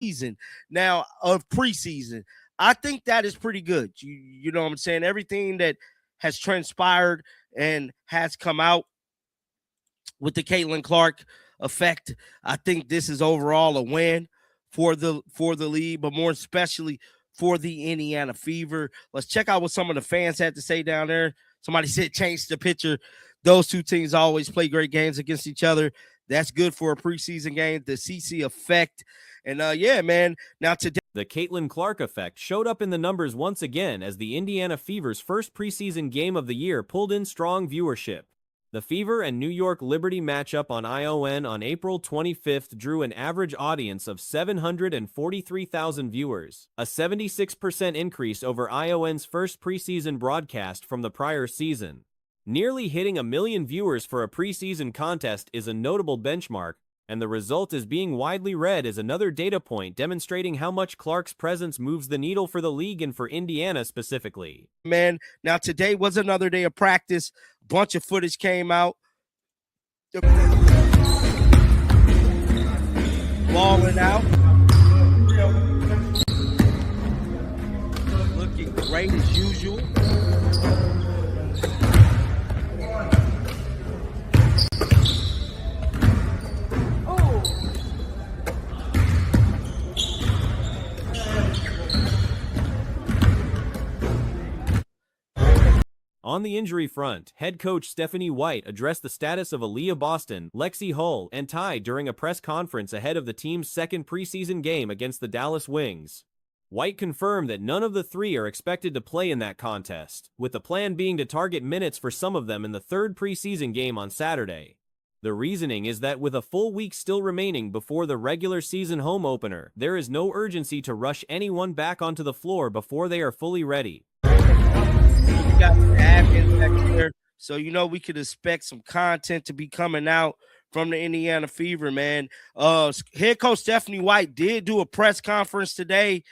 season now of preseason. I think that is pretty good. You know what I'm saying? Everything that has transpired and has come out with the Caitlin Clark effect, I think this is overall a win for the league, but more especially for the Indiana Fever. Let's check out what some of the fans had to say down there. Somebody said change the picture. Those two teams always play great games against each other. That's good for a preseason game. The CC effect. And yeah, man. Now today, the Caitlin Clark effect showed up in the numbers once again as the Indiana Fever's first preseason game of the year pulled in strong viewership. The Fever and New York Liberty matchup on ION on April 25th drew an average audience of 743,000 viewers, a 76% increase over ION's first preseason broadcast from the prior season. Nearly hitting 1 million viewers for a preseason contest is a notable benchmark, and the result is being widely read as another data point demonstrating how much Clark's presence moves the needle for the league and for Indiana specifically. Man, now today was another day of practice. A bunch of footage came out. Balling out. Looking great as usual. On the injury front, head coach Stephanie White addressed the status of Aaliyah Boston, Lexi Hull, and Ty during a press conference ahead of the team's second preseason game against the Dallas Wings. White confirmed that none of the three are expected to play in that contest, with the plan being to target minutes for some of them in the third preseason game on Saturday. The reasoning is that with a full week still remaining before the regular season home opener, there is no urgency to rush anyone back onto the floor before they are fully ready. Got the admin back there, so we could expect some content to be coming out from the Indiana Fever, man. Head coach Stephanie White did do a press conference today,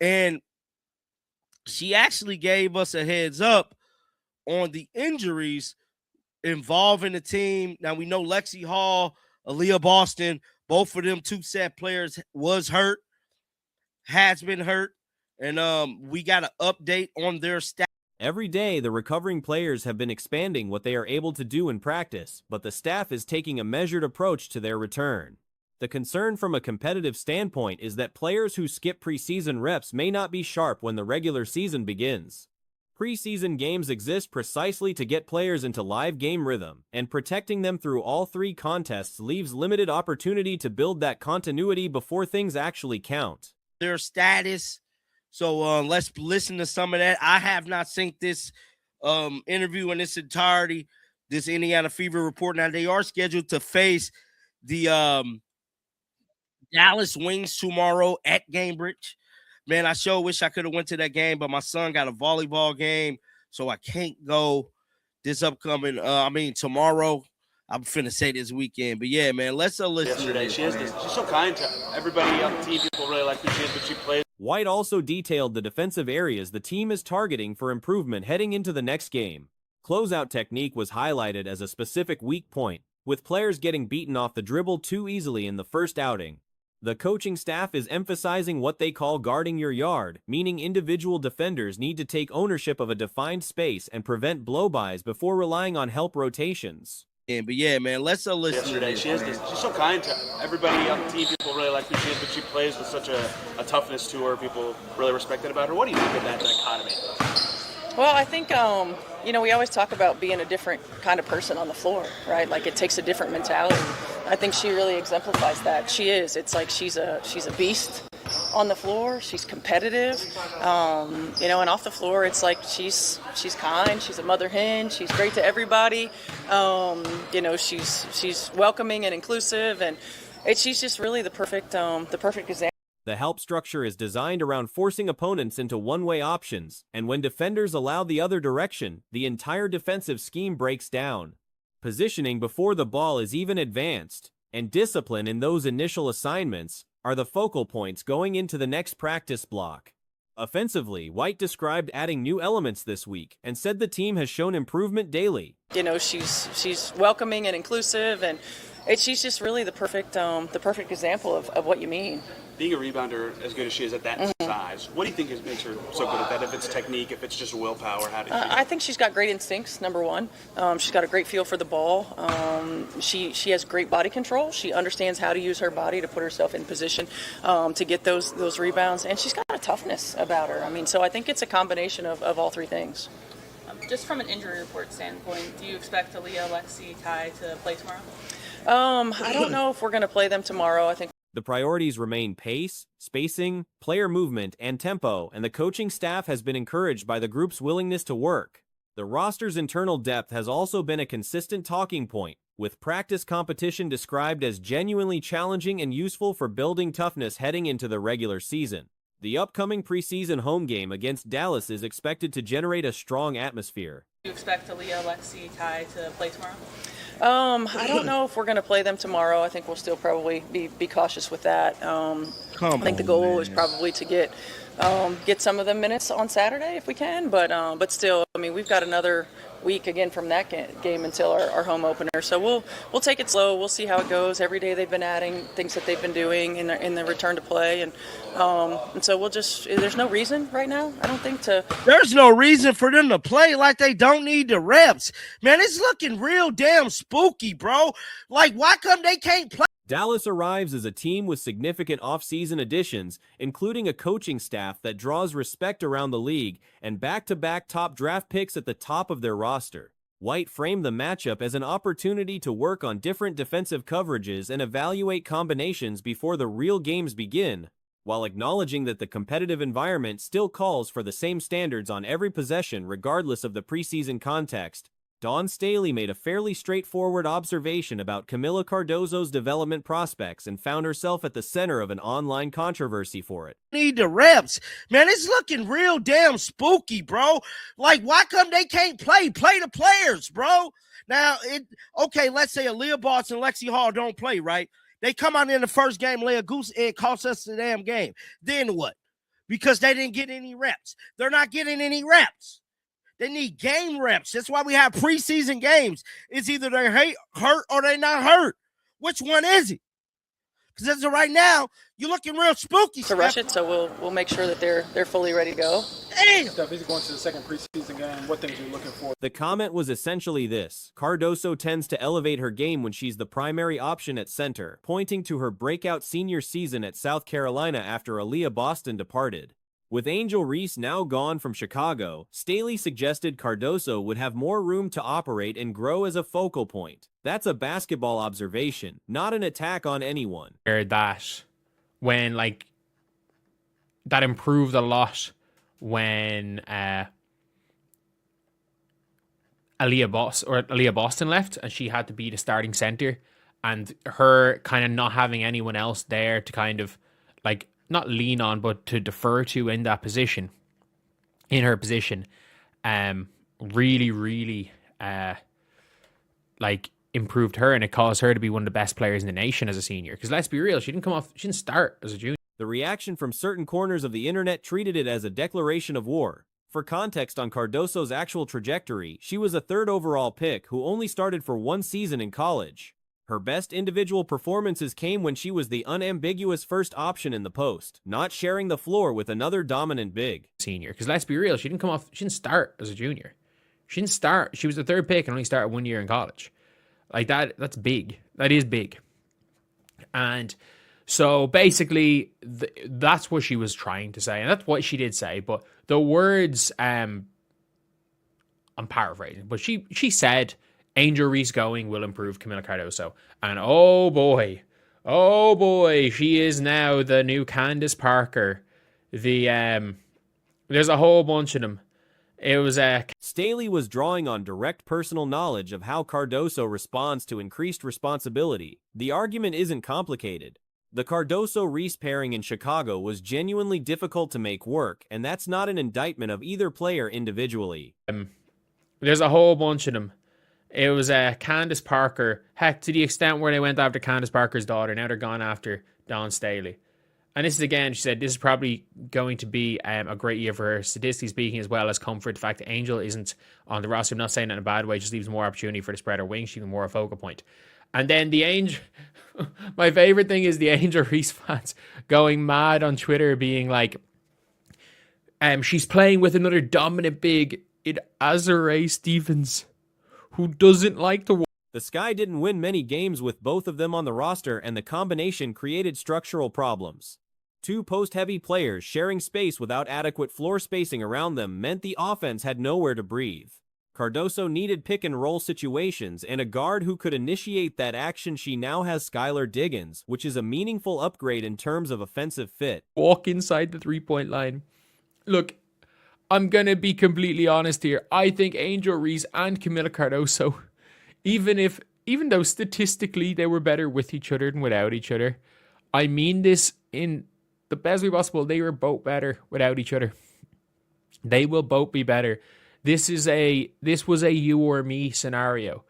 and she actually gave us a heads up on the injuries involving the team. Now we know Lexi Hall, Aaliyah Boston, both of them two set players was hurt, has been hurt, and we got an update on their status. Every day, the recovering players have been expanding what they are able to do in practice, but the staff is taking a measured approach to their return. The concern from a competitive standpoint is that players who skip preseason reps may not be sharp when the regular season begins. Preseason games exist precisely to get players into live game rhythm, and protecting them through all three contests leaves limited opportunity to build that continuity before things actually count. Their status. So let's listen to some of that. I have not seen this interview in its entirety, this Indiana Fever report. Now, they are scheduled to face the Dallas Wings tomorrow at Cambridge. Man, I sure wish I could have went to that game, but my son got a volleyball game, so I can't go this upcoming, tomorrow. I'm finna say this weekend, but yeah, man, let's listen to this. She's so kind to everybody on the team. People really like who she is, but she plays. White also detailed the defensive areas the team is targeting for improvement heading into the next game. Closeout technique was highlighted as a specific weak point, with players getting beaten off the dribble too easily in the first outing. The coaching staff is emphasizing what they call guarding your yard, meaning individual defenders need to take ownership of a defined space and prevent blow-bys before relying on help rotations. But yeah, man, let's listen to this. She's so kind to everybody on the team. People really like who she is, but she plays with such a toughness to her. People really respect it about her. What do you think of that dichotomy? Well, I think, we always talk about being a different kind of person on the floor, right? Like it takes a different mentality. I think she really exemplifies that. She is. It's like she's a beast on the floor. She's competitive, and off the floor, it's like she's kind. She's a mother hen. She's great to everybody. She's welcoming and inclusive, and she's just really the perfect example. The help structure is designed around forcing opponents into one-way options, and when defenders allow the other direction, the entire defensive scheme breaks down. Positioning before the ball is even advanced, and discipline in those initial assignments are the focal points going into the next practice block. Offensively, White described adding new elements this week and said the team has shown improvement daily. She's welcoming and inclusive, and she's just really the perfect example of what you mean. Being a rebounder as good as she is at that size, what do you think makes her so good at that? If it's technique, if it's just willpower, how do you I think she's got great instincts, number one. She's got a great feel for the ball. She has great body control. She understands how to use her body to put herself in position to get those rebounds. And she's got a toughness about her. I mean, so I think it's a combination of all three things. Just from an injury report standpoint, do you expect Aaliyah, Lexi, Kai to play tomorrow? I don't know if we're going to play them tomorrow. I think The priorities remain pace, spacing, player movement, and tempo, and the coaching staff has been encouraged by the group's willingness to work. The roster's internal depth has also been a consistent talking point, with practice competition described as genuinely challenging and useful for building toughness heading into the regular season. The upcoming preseason home game against Dallas is expected to generate a strong atmosphere. Do you expect Aaliyah, Lexi, Kai to play tomorrow? I don't know if we're going to play them tomorrow. I think we'll still probably be cautious with that. I think the goal is probably to get some of the minutes on Saturday if we can. But still, I mean, we've got another week again from that game until our home opener. So we'll take it slow. We'll see how it goes. Every day they've been adding things that they've been doing in the return to play, and so we'll just. There's no reason right now, I don't think, to. There's no reason for them to play like they don't need the reps. Man, it's looking real damn spooky, bro. Like, why come they can't play? Dallas arrives as a team with significant offseason additions, including a coaching staff that draws respect around the league and back-to-back top draft picks at the top of their roster. White framed the matchup as an opportunity to work on different defensive coverages and evaluate combinations before the real games begin, while acknowledging that the competitive environment still calls for the same standards on every possession regardless of the preseason context. Dawn Staley made a fairly straightforward observation about Camila Cardozo's development prospects and found herself at the center of an online controversy for it. Need the reps. Man, it's looking real damn spooky, bro. Like, why come they can't play? Play the players, bro. Now, okay, let's say Aaliyah Boss and Lexi Hall don't play, right? They come out in the first game, lay a goose egg, cost us the damn game. Then what? Because they didn't get any reps. They're not getting any reps. They need game reps. That's why we have preseason games. It's either they're hurt or they're not hurt. Which one is it? Because as of right now, you're looking real spooky. To rush it, so we'll make sure that they're fully ready to go. Damn. Steph, he's going to the second preseason game. What things are you looking for? The comment was essentially this: Cardoso tends to elevate her game when she's the primary option at center, pointing to her breakout senior season at South Carolina after Aaliyah Boston departed. With Angel Reese now gone from Chicago, Staley suggested Cardoso would have more room to operate and grow as a focal point. That's a basketball observation, not an attack on anyone. That when, like, that improved a lot when Aaliyah Boston left and she had to be the starting center, and her kind of not having anyone else there to kind of, like, not lean on, but to defer to in that position, in her position, really, like, improved her, and it caused her to be one of the best players in the nation as a senior. Because let's be real, she didn't start as a junior. The reaction from certain corners of the internet treated it as a declaration of war. For context on Cardoso's actual trajectory, she was a third overall pick who only started for one season in college. Her best individual performances came when she was the unambiguous first option in the post, not sharing the floor with another dominant big. Senior, because let's be real, she didn't start as a junior. She didn't start. She was the third pick and only started 1 year in college. Like, that's big. That is big. And so basically, that's what she was trying to say, and that's what she did say. But the words, I'm paraphrasing, but she said, Angel Reese going will improve Camila Cardoso. And oh boy, she is now the new Candace Parker. There's a whole bunch of them. It was Staley was drawing on direct personal knowledge of how Cardoso responds to increased responsibility. The argument isn't complicated. The Cardoso-Reese pairing in Chicago was genuinely difficult to make work, and that's not an indictment of either player individually. There's a whole bunch of them. It was Candace Parker. Heck, to the extent where they went after Candace Parker's daughter. Now they're gone after Dawn Staley. And this is, again, she said, this is probably going to be a great year for her, statistically speaking, as well as comfort. The fact that Angel isn't on the roster, I'm not saying that in a bad way, just leaves more opportunity for the spreader wing. She's even more a focal point. And then the Angel, my favorite thing is the Angel Reese fans going mad on Twitter, being like, she's playing with another dominant big in Azurá Stevens, who doesn't like to. The Sky didn't win many games with both of them on the roster, and the combination created structural problems. Two post-heavy players sharing space without adequate floor spacing around them meant the offense had nowhere to breathe. Cardoso needed pick-and-roll situations and a guard who could initiate that action. She now has Skylar Diggins, which is a meaningful upgrade in terms of offensive fit. Walk inside the three-point line. Look, I'm going to be completely honest here. I think Angel Reese and Camila Cardoso, even though statistically they were better with each other than without each other, I mean this in the best way possible. They were both better without each other. They will both be better. This was a you or me scenario.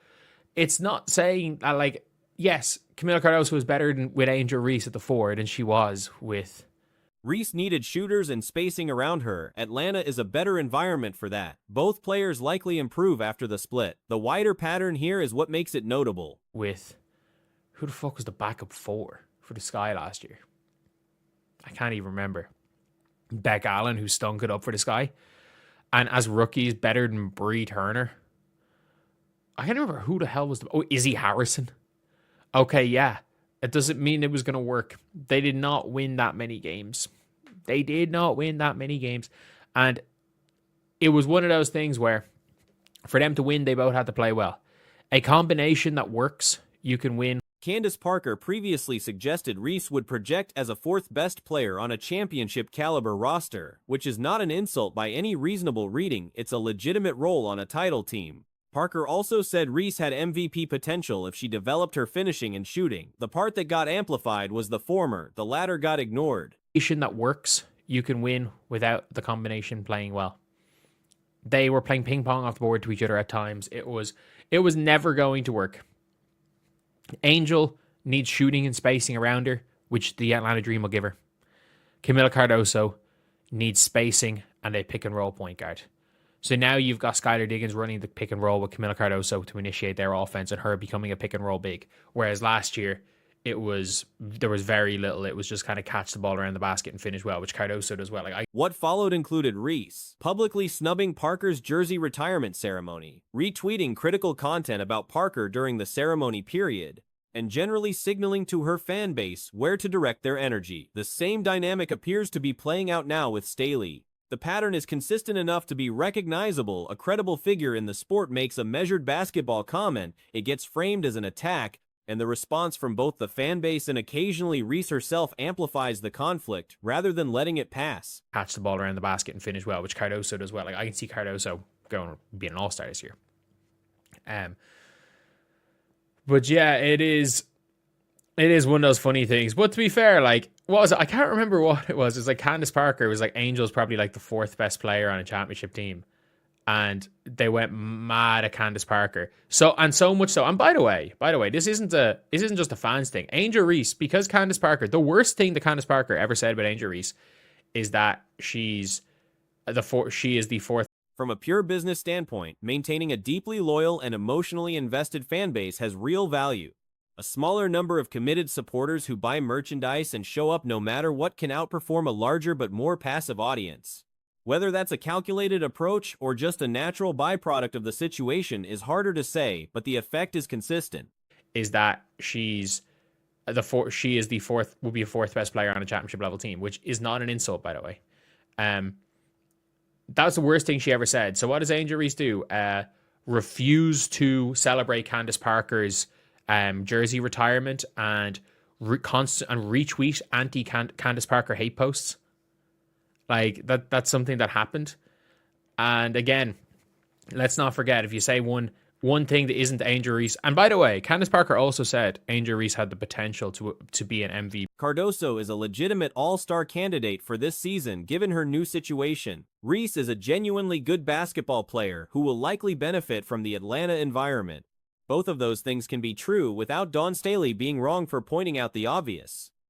It's not saying that, like, yes, Camila Cardoso was better with Angel Reese at the 4 than she was with. Reese needed shooters and spacing around her. Atlanta is a better environment for that. Both players likely improve after the split. The wider pattern here is what makes it notable. With who the fuck was the backup 4 for the Sky last year? I can't even remember. Beck Allen, who stunk it up for the Sky. And as rookies, better than Bree Turner. I can't remember who the hell was Izzy Harrison. Okay, yeah. It doesn't mean it was going to work. They did not win that many games. And it was one of those things where for them to win, they both had to play well. A combination that works, you can win. Candace Parker previously suggested Reese would project as a 4th best player on a championship caliber roster, which is not an insult by any reasonable reading. It's a legitimate role on a title team. Parker also said Reese had MVP potential if she developed her finishing and shooting. The part that got amplified was the former. The latter got ignored. That works, you can win without the combination playing well. They were playing ping pong off the board to each other at times. It was never going to work. Angel needs shooting and spacing around her, which the Atlanta Dream will give her. Camila Cardoso needs spacing and a pick and roll point guard. So now you've got Skylar Diggins running the pick and roll with Camila Cardoso to initiate their offense and her becoming a pick and roll big. Whereas last year, there was very little. It was just kind of catch the ball around the basket and finish well, which Cardoso does well. What followed included Reese publicly snubbing Parker's jersey retirement ceremony, retweeting critical content about Parker during the ceremony period, and generally signaling to her fan base where to direct their energy. The same dynamic appears to be playing out now with Staley. The pattern is consistent enough to be recognizable. A credible figure in the sport makes a measured basketball comment, it gets framed as an attack, and the response from both the fan base and occasionally Reese herself amplifies the conflict rather than letting it pass. Catch the ball around the basket and finish well, which Cardoso does well. I can see Cardoso going being an all-star this year. But yeah, it is one of those funny things. But to be fair, what was it? I can't remember what it was. It was like Candace Parker. It was like Angel's probably like the 4th best player on a championship team. And they went mad at Candace Parker. So much so. And by the way, this isn't just a fans thing. Angel Reese, because Candace Parker, the worst thing that Candace Parker ever said about Angel Reese is that she is the 4th. From a pure business standpoint, maintaining a deeply loyal and emotionally invested fan base has real value. A smaller number of committed supporters who buy merchandise and show up no matter what can outperform a larger but more passive audience. Whether that's a calculated approach or just a natural byproduct of the situation is harder to say, but the effect is consistent. Is that she is the 4th, will be a 4th best player on a championship level team, which is not an insult, by the way. That's the worst thing she ever said. So what does Angel Reese do? Refuse to celebrate Candace Parker's jersey retirement and retweet anti-Candace Parker hate posts. That's something that happened. And again, let's not forget, if you say one thing that isn't Angel Reese, and by the way, Candace Parker also said Angel Reese had the potential to be an MVP. Cardoso is a legitimate all-star candidate for this season given her new situation. Reese is a genuinely good basketball player who will likely benefit from the Atlanta environment. Both of those things can be true without Dawn Staley being wrong for pointing out the obvious.